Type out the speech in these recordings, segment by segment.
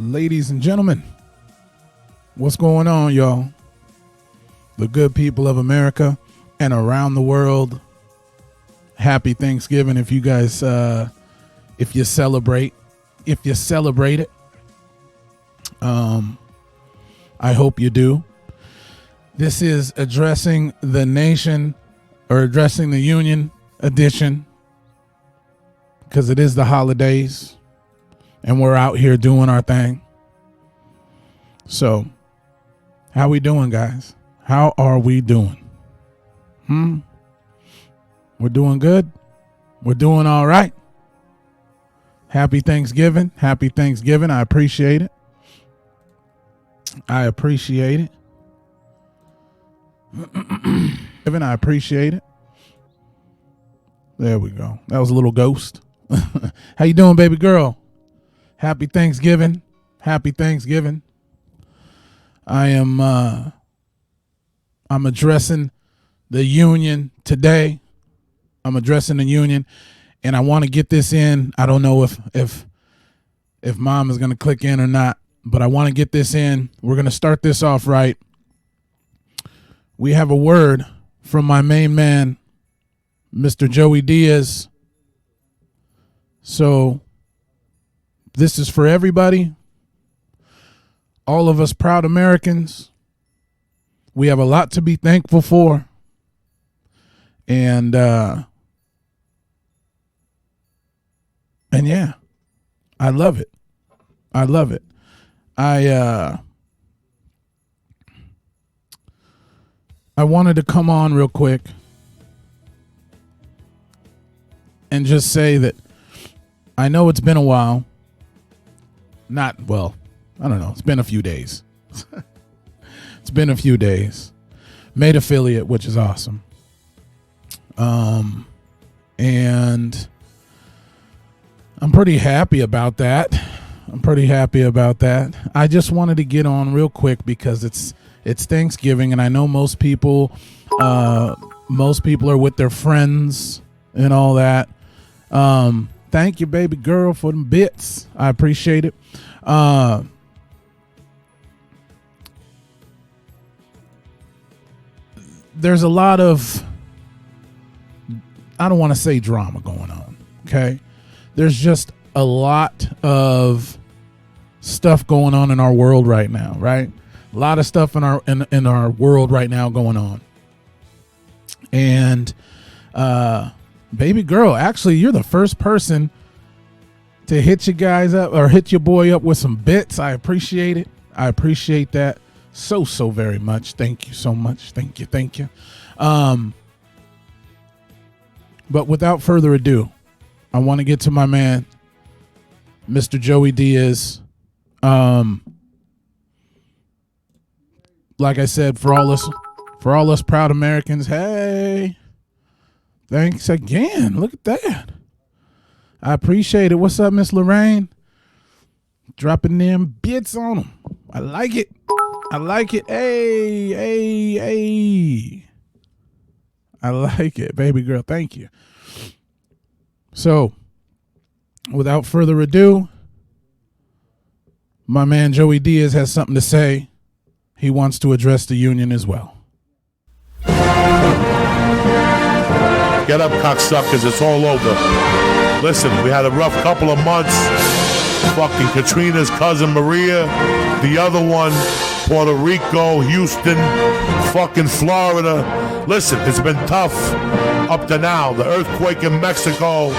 Ladies and gentlemen, what's going on, y'all? The good people of America and around the world. Happy Thanksgiving if you guys, if you celebrate it. I hope you do. This is Addressing the Nation or Addressing the Union edition because it is the holidays and we're out here doing our thing. So, how we doing, guys? How are we doing? We're doing good. We're doing all right. Happy Thanksgiving. Happy Thanksgiving. I appreciate it. I appreciate it. I appreciate it. There we go. That was a little ghost. How you doing, baby girl? Happy Thanksgiving. Happy Thanksgiving. I'm addressing the union today. I'm addressing the union, and I want to get this in. I don't know if mom is going to click in or not, but I want to get this in. We're going to start this off right. We have a word from my main man, Mr. Joey Diaz. So this is for everybody. All of us proud Americans. We have a lot to be thankful for. And yeah, I love it. I love it. I wanted to come on real quick and just say that I know it's been a while. I don't know. It's been a few days. It's been a few days. Made affiliate, which is awesome. And I'm pretty happy about that. I just wanted to get on real quick because it's Thanksgiving, and I know most people are with their friends and all that. Thank you, baby girl, for them bits. I appreciate it. There's a lot of, I don't want to say drama going on, okay? There's just a lot of stuff going on in our world right now, right? A lot of stuff in our world right now going on. And baby girl, actually, you're the first person to hit you guys up or hit your boy up with some bits. I appreciate it. I appreciate that so very much. Thank you so much. Thank you. But without further ado, I want to get to my man, Mr. Joey Diaz. Like I said, for all us proud Americans, hey, thanks again. Look at that. I appreciate it. What's up, Miss Lorraine? Dropping them bits on them. I like it. Hey. I like it, baby girl. Thank you. So, without further ado, my man Joey Diaz has something to say. He wants to address the union as well. Get up, cocksuckers. It's all over. Listen, we had a rough couple of months. Fucking Katrina's cousin Maria. The other one, Puerto Rico, Houston, fucking Florida. Listen, it's been tough up to now. The earthquake in Mexico,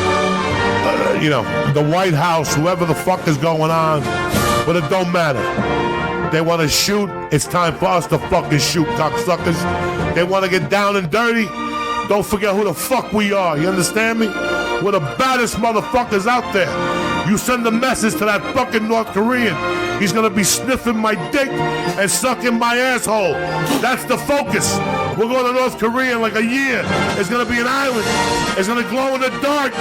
the White House, whoever the fuck is going on. But it don't matter. They want to shoot. It's time for us to fucking shoot, cocksuckers. They want to get down and dirty. Don't forget who the fuck we are. You understand me? We're the baddest motherfuckers out there. You send a message to that fucking North Korean. He's gonna be sniffing my dick and sucking my asshole. That's the focus. We're going to North Korea in like a year. It's gonna be an island. It's gonna glow in the dark.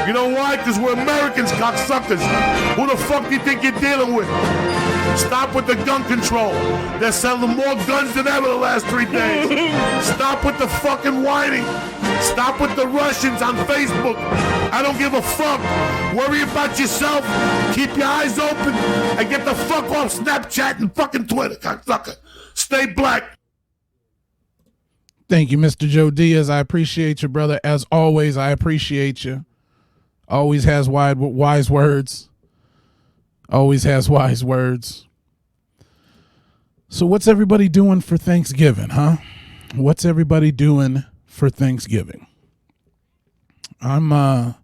You know why? Because we're Americans, cocksuckers. Who the fuck do you think you're dealing with? Stop with the gun control. They're selling more guns than ever the last 3 days. Stop with the fucking whining. Stop with the Russians on Facebook. I don't give a fuck. Worry about yourself. Keep your eyes open and get the fuck off Snapchat and fucking Twitter, cocksucker. Stay black. Thank you, Mr. Joe Diaz. I appreciate you, brother. As always, I appreciate you. Always has wise words. Always has wise words. So what's everybody doing for Thanksgiving, huh? What's everybody doing for Thanksgiving? I'm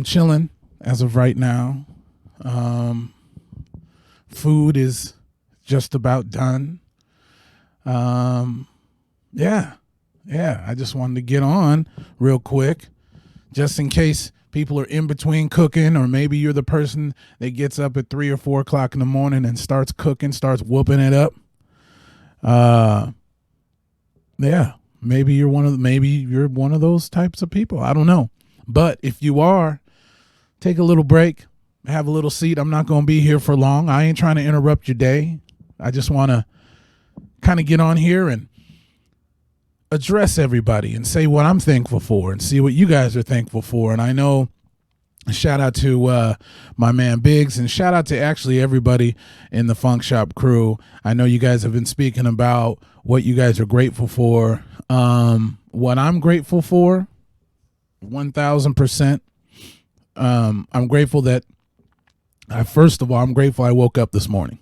chilling as of right now. Food is just about done. Yeah. I just wanted to get on real quick, just in case people are in between cooking, or maybe you're the person that gets up at 3 or 4 o'clock in the morning and starts cooking, starts whooping it up. Yeah, maybe you're one of those types of people. I don't know. But if you are, take a little break, have a little seat. I'm not going to be here for long. I ain't trying to interrupt your day. I just want to kind of get on here and address everybody and say what I'm thankful for and see what you guys are thankful for. And I know, shout out to my man Biggs, and shout out to actually everybody in the Funk Shop crew. I know you guys have been speaking about what you guys are grateful for. What I'm grateful for, 1,000%. I'm grateful that first of all, I'm grateful I woke up this morning.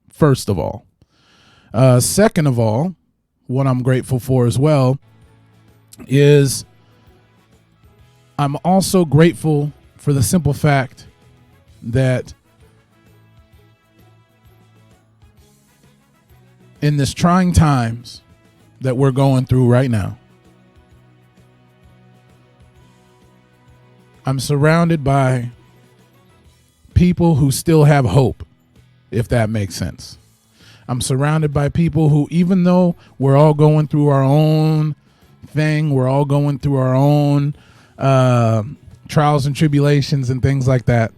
First of all. Second of all, what I'm grateful for as well is I'm also grateful for the simple fact that in this trying times that we're going through right now, I'm surrounded by people who still have hope, if that makes sense. I'm surrounded by people who, even though we're all going through our own thing, we're all going through our own trials and tribulations and things like that,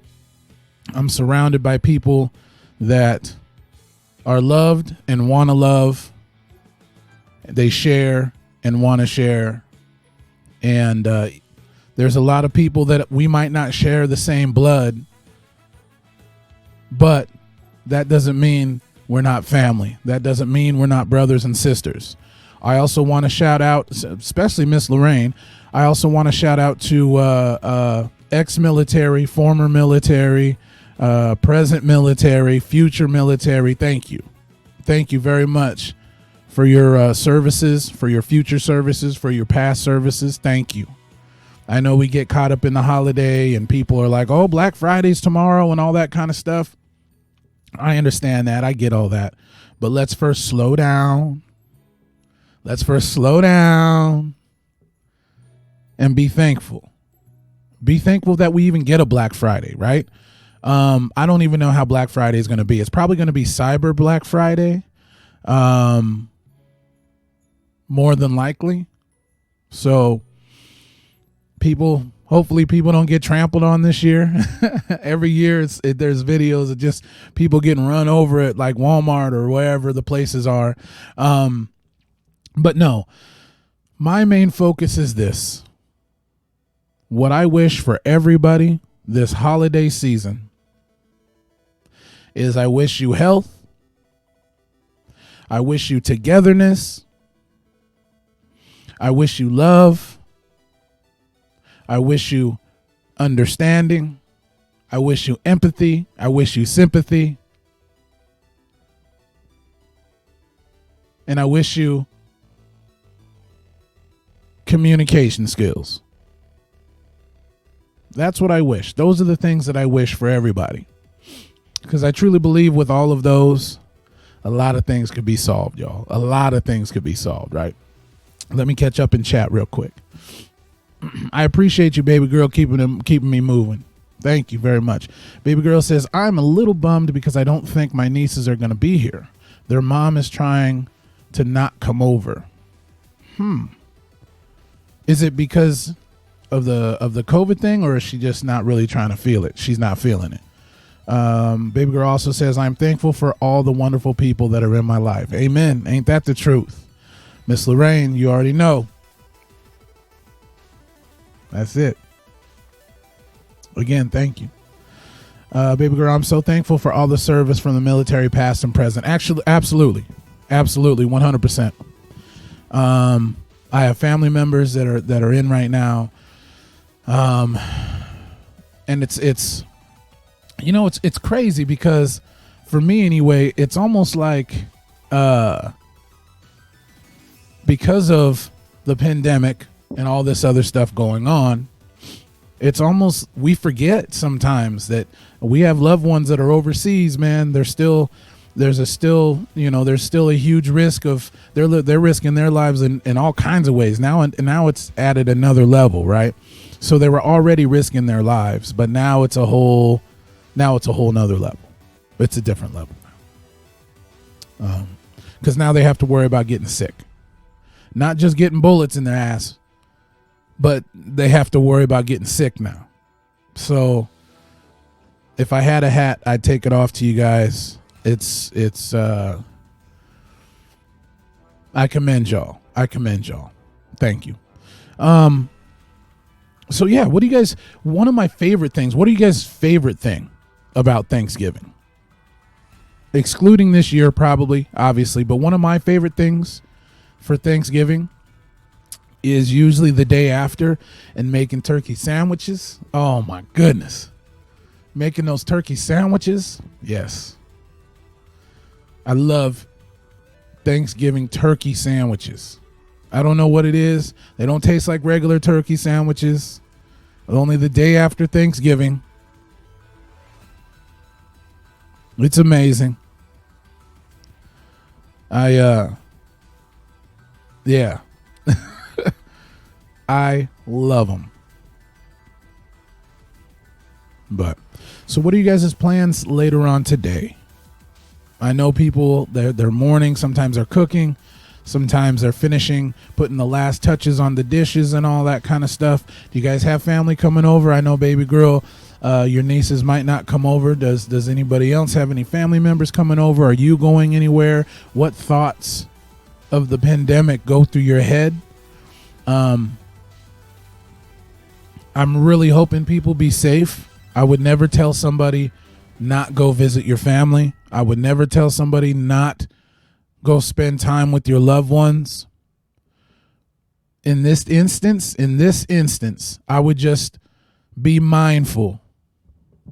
I'm surrounded by people that are loved and want to love. They share and want to share. And there's a lot of people that we might not share the same blood, but that doesn't mean we're not family. That doesn't mean we're not brothers and sisters. I also want to shout out, especially Miss Lorraine, I also want to shout out to ex-military, former military, present military, future military. Thank you. Thank you very much for your services, for your future services, for your past services. Thank you. I know we get caught up in the holiday and people are like, oh, Black Friday's tomorrow and all that kind of stuff. I understand that. I get all that. But let's first slow down. Let's first slow down and be thankful. Be thankful that we even get a Black Friday, right? I don't even know how Black Friday is going to be. It's probably going to be Cyber Black Friday, more than likely. So hopefully people don't get trampled on this year. Every year there's videos of just people getting run over at like Walmart or wherever the places are. But no, my main focus is this. What I wish for everybody this holiday season is I wish you health. I wish you togetherness. I wish you love. I wish you understanding. I wish you empathy. I wish you sympathy. And I wish you communication skills. That's what I wish. Those are the things that I wish for everybody. Because I truly believe with all of those, a lot of things could be solved, y'all. A lot of things could be solved, right? Let me catch up in chat real quick. I appreciate you, baby girl, keeping me moving. Thank you very much. Baby girl says, I'm a little bummed because I don't think my nieces are going to be here. Their mom is trying to not come over. Is it because of the COVID thing, or is she just not really trying to feel it? She's not feeling it. Baby girl also says, I'm thankful for all the wonderful people that are in my life. Amen. Ain't that the truth? Miss Lorraine, you already know. That's it. Again, thank you. Baby girl, I'm so thankful for all the service from the military, past and present. Actually, absolutely, 100%. I have family members that are in right now, and it's it's crazy because for me anyway, it's almost like because of the pandemic and all this other stuff going on, it's almost, we forget sometimes that we have loved ones that are overseas, man. There's still a huge risk of they're risking their lives in all kinds of ways now, and now it's added another level, right? So they were already risking their lives, but now it's a whole nother level. It's a different level now, because now they have to worry about getting sick, not just getting bullets in their ass, but they have to worry about getting sick now. So if I had a hat, I'd take it off to you guys. It's I commend y'all. Thank you. So yeah, what do you guys, one of my favorite things, what are you guys' favorite thing about Thanksgiving? Excluding this year probably, obviously, but one of my favorite things for Thanksgiving is usually the day after and making turkey sandwiches. Oh my goodness. Making those turkey sandwiches. Yes. I love Thanksgiving turkey sandwiches. I don't know what it is. They don't taste like regular turkey sandwiches. Only the day after Thanksgiving. It's amazing. Yeah. I love them. But so what are you guys' plans later on today? I know people, they're mourning. Sometimes they're cooking. Sometimes they're finishing, putting the last touches on the dishes and all that kind of stuff. Do you guys have family coming over? I know, baby girl, your nieces might not come over. Does anybody else have any family members coming over? Are you going anywhere? What thoughts of the pandemic go through your head? I'm really hoping people be safe. I would never tell somebody not go visit your family. I would never tell somebody not go spend time with your loved ones. In this instance, I would just be mindful,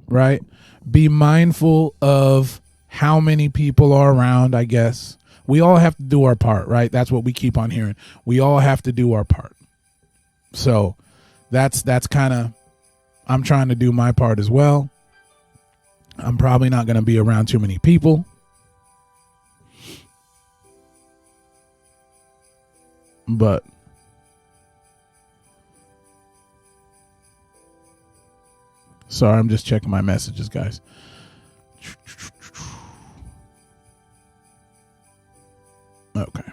right? Be mindful of how many people are around, I guess. We all have to do our part, right? That's what we keep on hearing. We all have to do our part. So that's kind of, I'm trying to do my part as well. I'm probably not going to be around too many people. But sorry, I'm just checking my messages, guys. Okay.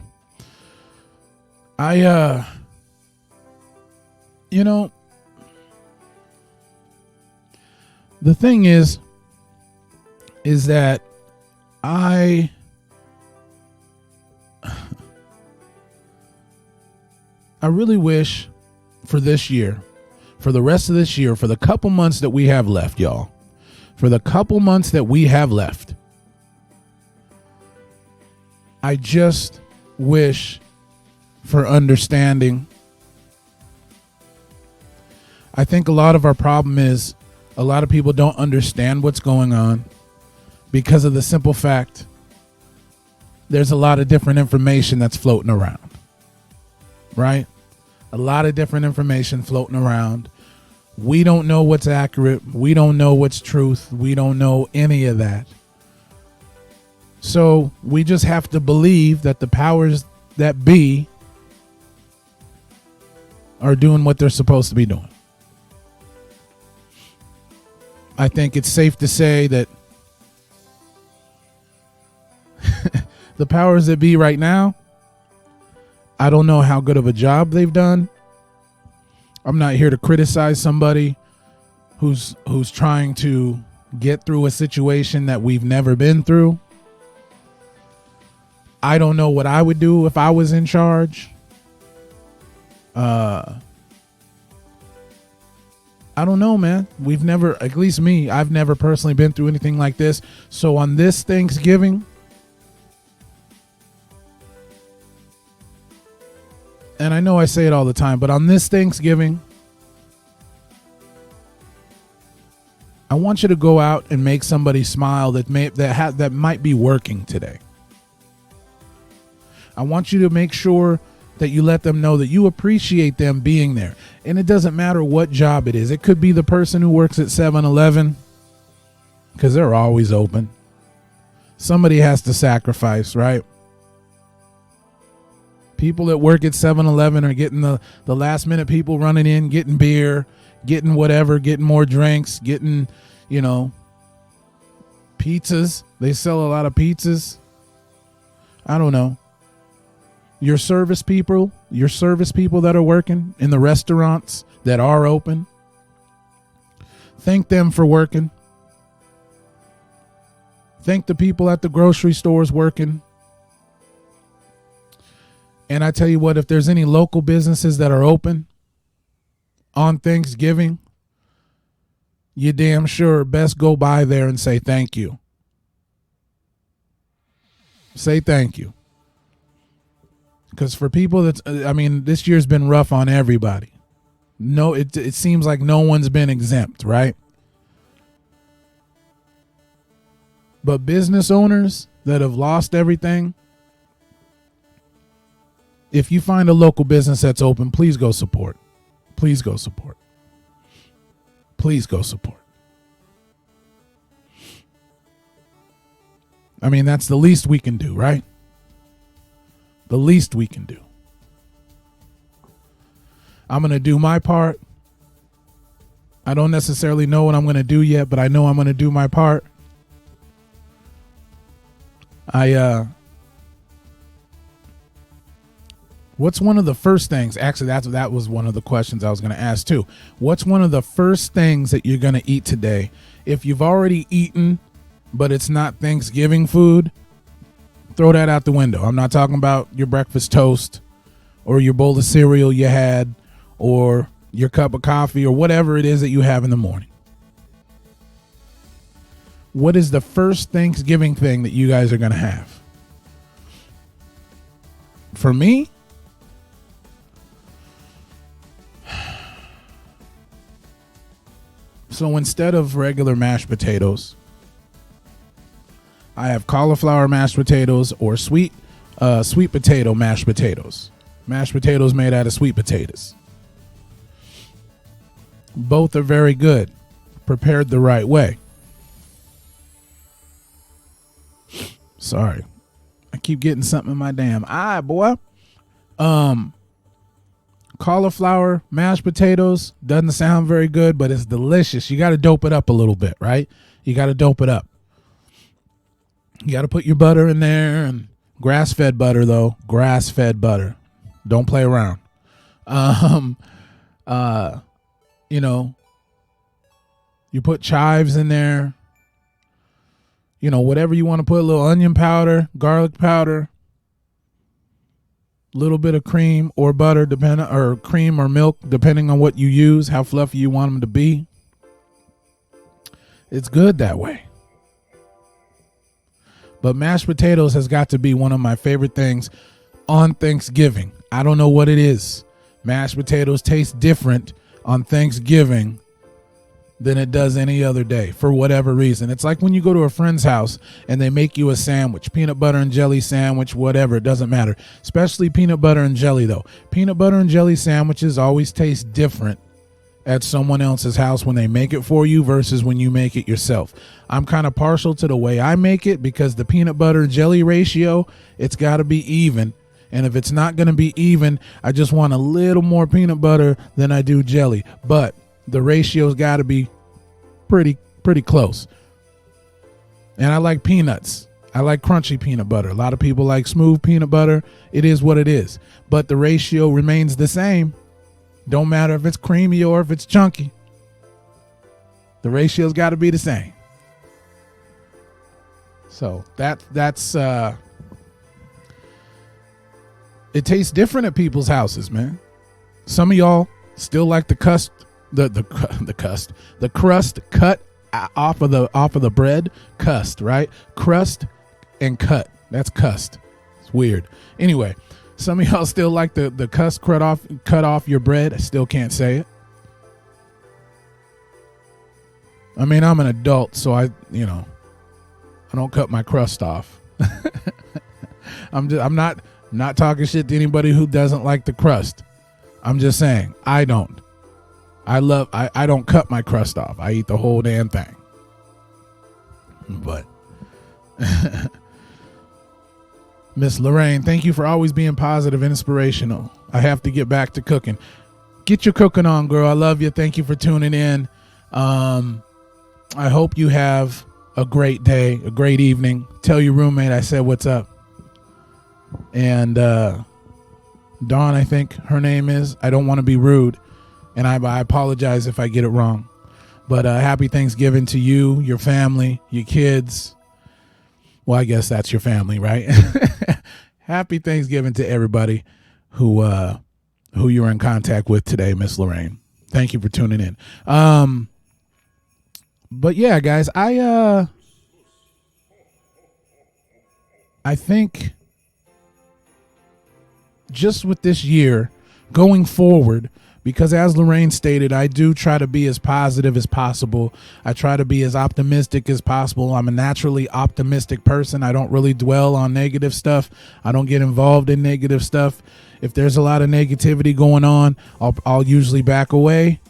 The thing is that I really wish for this year, for the rest of this year, for the couple months that we have left, y'all, for the couple months that we have left, I just wish for understanding. I think a lot of our problem is a lot of people don't understand what's going on because of the simple fact there's a lot of different information that's floating around, right? A lot of different information floating around. We don't know what's accurate. We don't know what's truth. We don't know any of that. So we just have to believe that the powers that be are doing what they're supposed to be doing. I think it's safe to say that the powers that be right now, I don't know how good of a job they've done. I'm not here to criticize somebody who's trying to get through a situation that we've never been through. I don't know what I would do if I was in charge. I don't know, man. We've never, at least me, I've never personally been through anything like this. So on this Thanksgiving, and I know I say it all the time, but on this Thanksgiving, I want you to go out and make somebody smile that might be working today. I want you to make sure that you let them know that you appreciate them being there. And it doesn't matter what job it is. It could be the person who works at 7-Eleven, because they're always open. Somebody has to sacrifice, right? People that work at 7-Eleven are getting the last minute people running in, getting beer, getting whatever, getting more drinks, getting, pizzas. They sell a lot of pizzas. I don't know. Your service people that are working in the restaurants that are open, thank them for working. Thank the people at the grocery stores working. And I tell you what, if there's any local businesses that are open on Thanksgiving, you damn sure best go by there and say thank you. Say thank you. Because for people this year's been rough on everybody. No, it seems like no one's been exempt, right? But business owners that have lost everything, if you find a local business that's open, please go support. Please go support. Please go support. I mean, that's the least we can do, right? The least we can do. I'm going to do my part. I don't necessarily know what I'm going to do yet, but I know I'm going to do my part. What's one of the first things? Actually, that was one of the questions I was going to ask too. What's one of the first things that you're going to eat today? If you've already eaten, but it's not Thanksgiving food, throw that out the window. I'm not talking about your breakfast toast or your bowl of cereal you had or your cup of coffee or whatever it is that you have in the morning. What is the first Thanksgiving thing that you guys are going to have? For me, so instead of regular mashed potatoes, I have cauliflower mashed potatoes or sweet potato mashed potatoes. Mashed potatoes made out of sweet potatoes. Both are very good, prepared the right way. Sorry. I keep getting something in my damn eye, boy. Cauliflower mashed potatoes doesn't sound very good, but it's delicious. You got to dope it up a little bit, right? You got to dope it up. You got to put your butter in there, and grass-fed butter, though. Grass-fed butter. Don't play around. You put chives in there. Whatever you want to put, a little onion powder, garlic powder, a little bit of cream or butter, or cream or milk, depending on what you use, how fluffy you want them to be. It's good that way. But mashed potatoes has got to be one of my favorite things on Thanksgiving. I don't know what it is. Mashed potatoes taste different on Thanksgiving than it does any other day for whatever reason. It's like when you go to a friend's house and they make you a sandwich, peanut butter and jelly sandwich, whatever, it doesn't matter. Especially peanut butter and jelly though. Peanut butter and jelly sandwiches always taste different at someone else's house when they make it for you versus when you make it yourself. I'm kind of partial to the way I make it because the peanut butter and jelly ratio, it's got to be even. And if it's not going to be even, I just want a little more peanut butter than I do jelly. But the ratio's got to be pretty close. And I like peanuts. I like crunchy peanut butter. A lot of people like smooth peanut butter. It is what it is. But the ratio remains the same. Don't matter if it's creamy or if it's chunky. The ratio's got to be the same. So that's it tastes different at people's houses, man. Some of y'all still like the the crust cut off of the bread, cust, right? Crust and cut. That's cust. It's weird. Anyway, some of y'all still like the cust cut off your bread. I still can't say it. I mean, I'm an adult, so I don't cut my crust off. I'm not talking shit to anybody who doesn't like the crust. I'm just saying, I don't. I don't cut my crust off. I eat the whole damn thing. But Miss Lorraine, thank you for always being positive and inspirational. I have to get back to cooking. Get your cooking on, girl. I love you. Thank you for tuning in. I hope you have a great day, a great evening. Tell your roommate I said what's up. And Dawn, I think her name is. I don't want to be rude, and I apologize if I get it wrong. But happy Thanksgiving to you, your family, your kids. Well, I guess that's your family, right? Happy Thanksgiving to everybody who you're in contact with today, Miss Lorraine. Thank you for tuning in. But yeah, guys, I think just with this year going forward, because as Lorraine stated, I do try to be as positive as possible. I try to be as optimistic as possible. I'm a naturally optimistic person. I don't really dwell on negative stuff. I don't get involved in negative stuff. If there's a lot of negativity going on, I'll usually back away,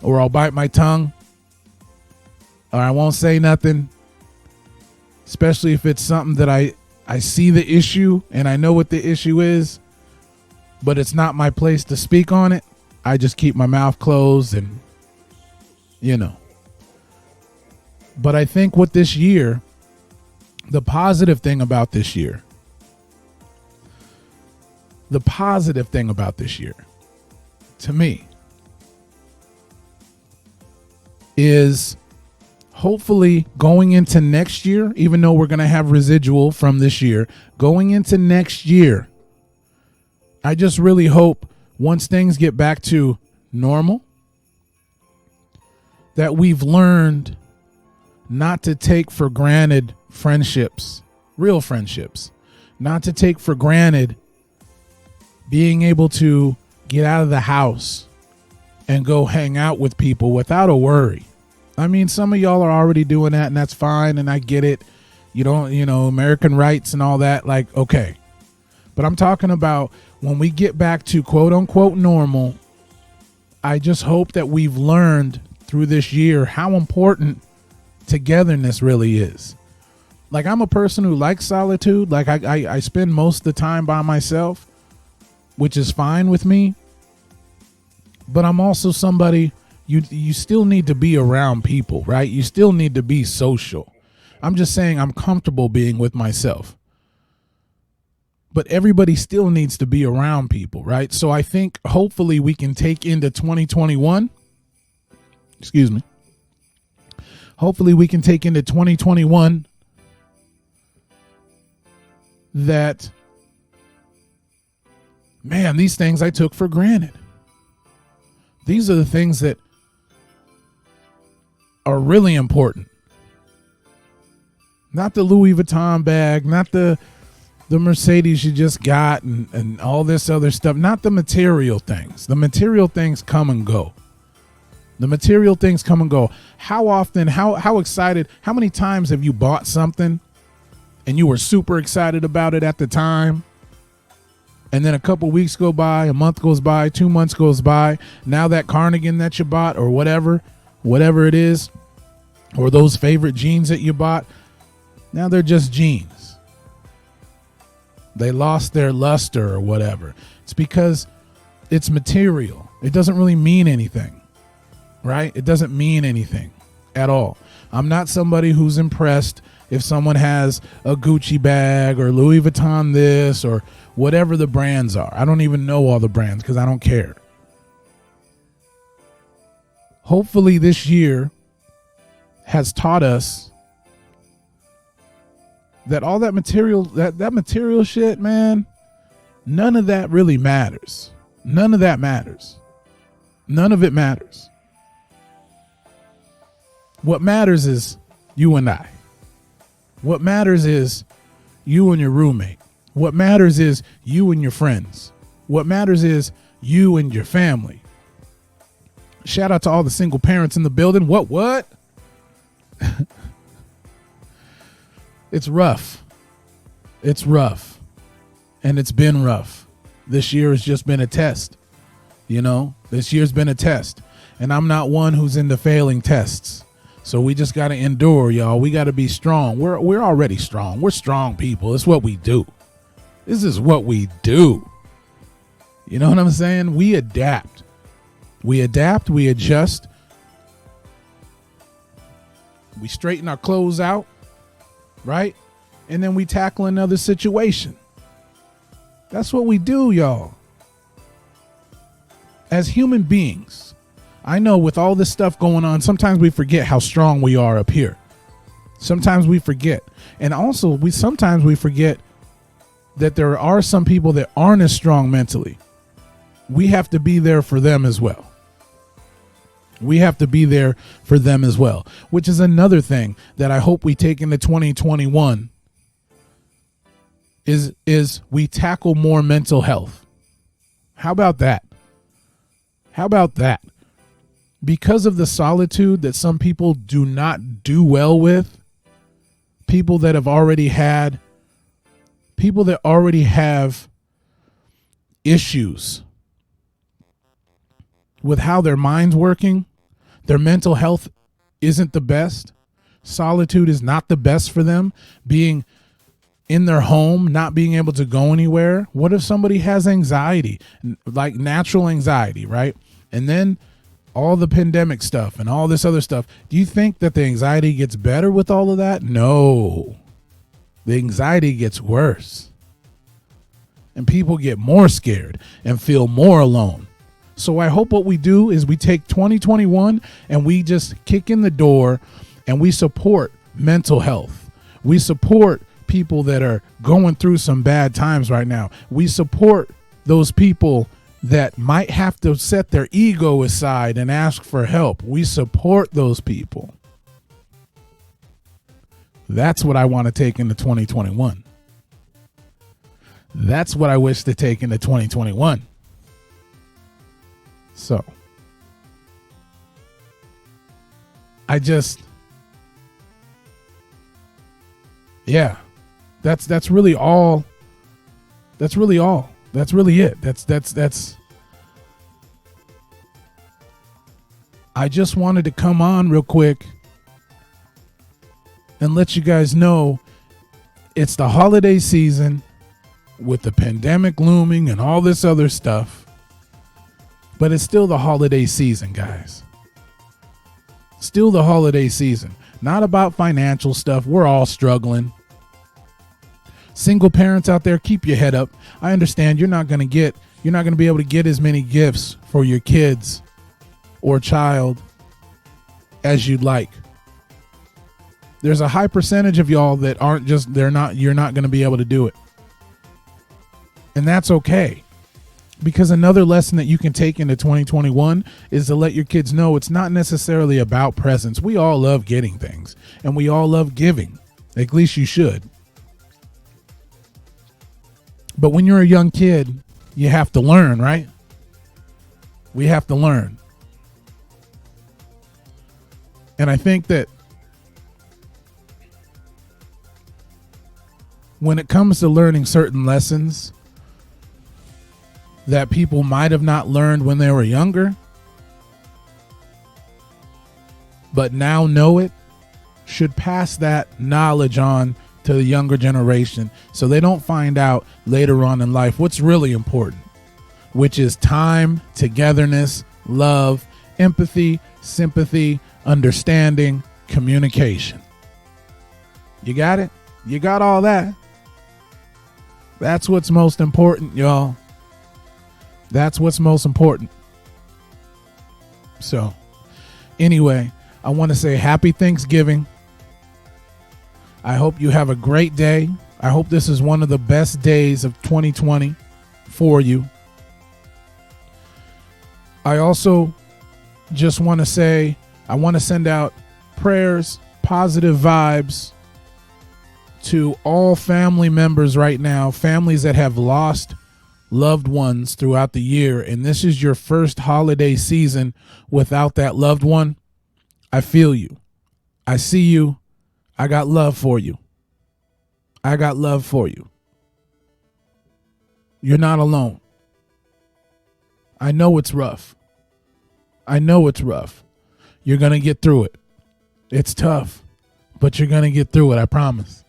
or I'll bite my tongue, or I won't say nothing, especially if it's something that I see the issue and I know what the issue is, but it's not my place to speak on it. I just keep my mouth closed and, But I think with this year, the positive thing about this year, to me, is hopefully going into next year, even though we're going to have residual from this year, going into next year, I just really hope once things get back to normal, that we've learned not to take for granted friendships, real friendships, not to take for granted being able to get out of the house and go hang out with people without a worry. I mean, some of y'all are already doing that, and that's fine, and I get it. You don't, American rights and all that, like, okay. But I'm talking about when we get back to quote unquote normal, I just hope that we've learned through this year how important togetherness really is. Like, I'm a person who likes solitude. Like, I spend most of the time by myself, which is fine with me. But I'm also somebody, you still need to be around people, right? You still need to be social. I'm just saying I'm comfortable being with myself. But everybody still needs to be around people, right? So I think hopefully we can take into 2021. Excuse me. Hopefully we can take into 2021 that, man, these things I took for granted. These are the things that are really important. Not the Louis Vuitton bag, not the Mercedes you just got and all this other stuff. Not the material things. The material things come and go. How often, how excited, how many times have you bought something and you were super excited about it at the time? And then a couple weeks go by, a month goes by, 2 months goes by. Now that cardigan that you bought or whatever it is, or those favorite jeans that you bought, now they're just jeans. They lost their luster or whatever. It's because it's material. It doesn't really mean anything, right? It doesn't mean anything at all. I'm not somebody who's impressed if someone has a Gucci bag or Louis Vuitton this or whatever the brands are. I don't even know all the brands because I don't care. Hopefully this year has taught us that all that material, that material shit, man, none of that really matters. None of that matters. None of it matters. What matters is you and I. What matters is you and your roommate. What matters is you and your friends. What matters is you and your family. Shout out to all the single parents in the building. What? It's rough. It's rough. And it's been rough. This year has just been a test. This year's been a test. And I'm not one who's into failing tests. So we just got to endure, y'all. We got to be strong. We're already strong. We're strong people. It's what we do. This is what we do. You know what I'm saying? We adapt. We adjust. We straighten our clothes out, right? And then we tackle another situation. That's what we do, y'all. As human beings, I know with all this stuff going on, sometimes we forget how strong we are up here. Sometimes we forget. And also, sometimes we forget that there are some people that aren't as strong mentally. We have to be there for them as well. We have to be there for them as well, which is another thing that I hope we take into 2021 is we tackle more mental health. How about that? How about that? Because of the solitude that some people do not do well with, people that already have issues with how their mind's working, their mental health isn't the best. Solitude is not the best for them. Being in their home, not being able to go anywhere. What if somebody has anxiety, like natural anxiety, right? And then all the pandemic stuff and all this other stuff. Do you think that the anxiety gets better with all of that? No. The anxiety gets worse. And people get more scared and feel more alone. So I hope what we do is we take 2021 and we just kick in the door and we support mental health. We support people that are going through some bad times right now. We support those people that might have to set their ego aside and ask for help. We support those people. That's what I want to take into 2021. That's what I wish to take into 2021. So, that's really all. That's really all. That's really it. That's I just wanted to come on real quick and let you guys know it's the holiday season with the pandemic looming and all this other stuff. But it's still the holiday season, guys. Still the holiday season. Not about financial stuff. We're all struggling. Single parents out there, keep your head up. I understand you're not going to be able to get as many gifts for your kids or child as you'd like. There's a high percentage of y'all that you're not going to be able to do it. And that's okay. Because another lesson that you can take into 2021 is to let your kids know it's not necessarily about presents. We all love getting things and we all love giving. At least you should. But when you're a young kid, you have to learn, right? We have to learn. And I think that when it comes to learning certain lessons that people might have not learned when they were younger, but now know it, should pass that knowledge on to the younger generation so they don't find out later on in life what's really important, which is time, togetherness, love, empathy, sympathy, understanding, communication. You got it? You got all that? That's what's most important, y'all. That's what's most important. So, anyway, I want to say happy Thanksgiving. I hope you have a great day. I hope this is one of the best days of 2020 for you. I also just want to say, I want to send out prayers, positive vibes to all family members right now, families that have lost loved ones throughout the year, and this is your first holiday season without that loved one. I feel you. I see you. I got love for you. I got love for you. You're not alone. I know it's rough. I know it's rough. You're going to get through it. It's tough, but you're going to get through it. I promise.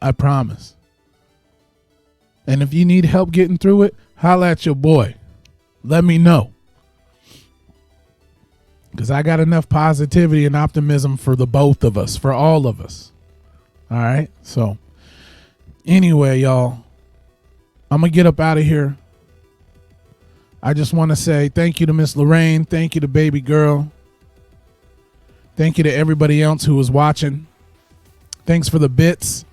I promise. And if you need help getting through it, holla at your boy. Let me know. Because I got enough positivity and optimism for the both of us, for all of us. All right? So, anyway, y'all, I'm going to get up out of here. I just want to say thank you to Miss Lorraine. Thank you to baby girl. Thank you to everybody else who was watching. Thanks for the bits.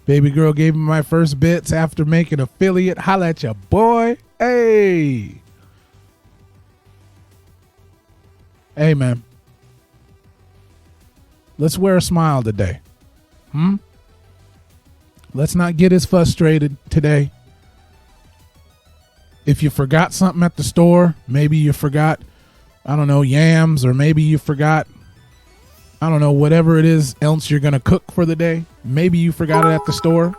Baby girl gave me my first bits after making affiliate. Holla at your boy. Hey. Hey, man. Let's wear a smile today. Let's not get as frustrated today. If you forgot something at the store, maybe you forgot, I don't know, yams, or maybe you forgot, I don't know, whatever it is else you're going to cook for the day. Maybe you forgot it at the store.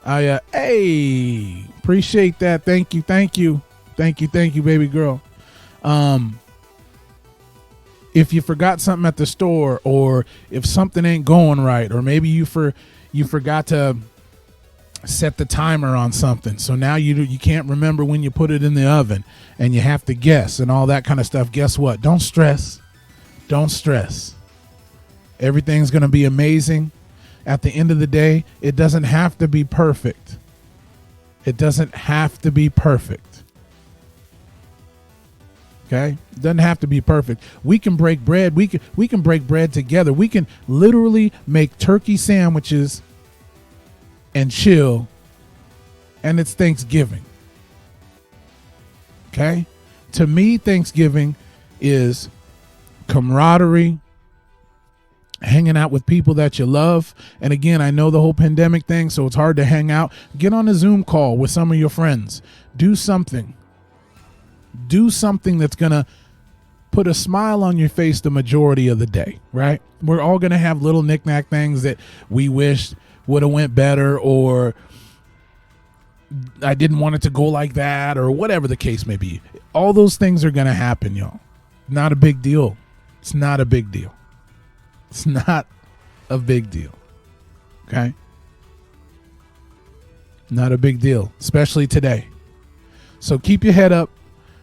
Hey, appreciate that. Thank you, baby girl. If you forgot something at the store, or if something ain't going right, or maybe you forgot to set the timer on something, so now you can't remember when you put it in the oven and you have to guess and all that kind of stuff. Guess what? Don't stress. Everything's going to be amazing. At the end of the day, it doesn't have to be perfect. Okay? It doesn't have to be perfect. We can break bread. We can break bread together. We can literally make turkey sandwiches and chill, and it's Thanksgiving. Okay? To me, Thanksgiving is camaraderie, hanging out with people that you love. And again, I know the whole pandemic thing, so it's hard to hang out. Get on a Zoom call with some of your friends. Do something that's going to put a smile on your face the majority of the day, right? We're all going to have little knick-knack things that we wish would have went better, or I didn't want it to go like that, or whatever the case may be. All those things are going to happen, y'all. Not a big deal. It's not a big deal. It's not a big deal. Okay? Not a big deal, especially today. So keep your head up.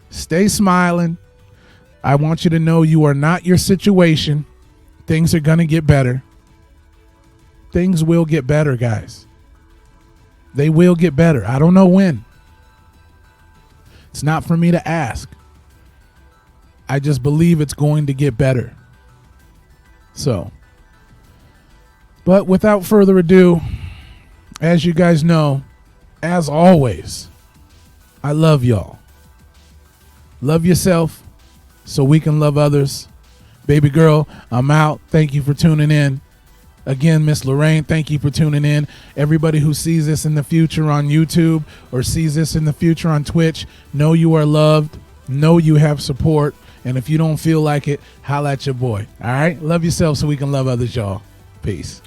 Stay smiling. I want you to know you are not your situation. Things are going to get better. Things will get better, guys. They will get better. I don't know when. It's not for me to ask. I just believe it's going to get better. So, but without further ado, as you guys know, as always, I love y'all. Love yourself so we can love others. Baby girl, I'm out. Thank you for tuning in. Again, Miss Lorraine, thank you for tuning in. Everybody who sees this in the future on YouTube or sees this in the future on Twitch, know you are loved. Know you have support. And if you don't feel like it, holla at your boy. All right? Love yourself so we can love others, y'all. Peace.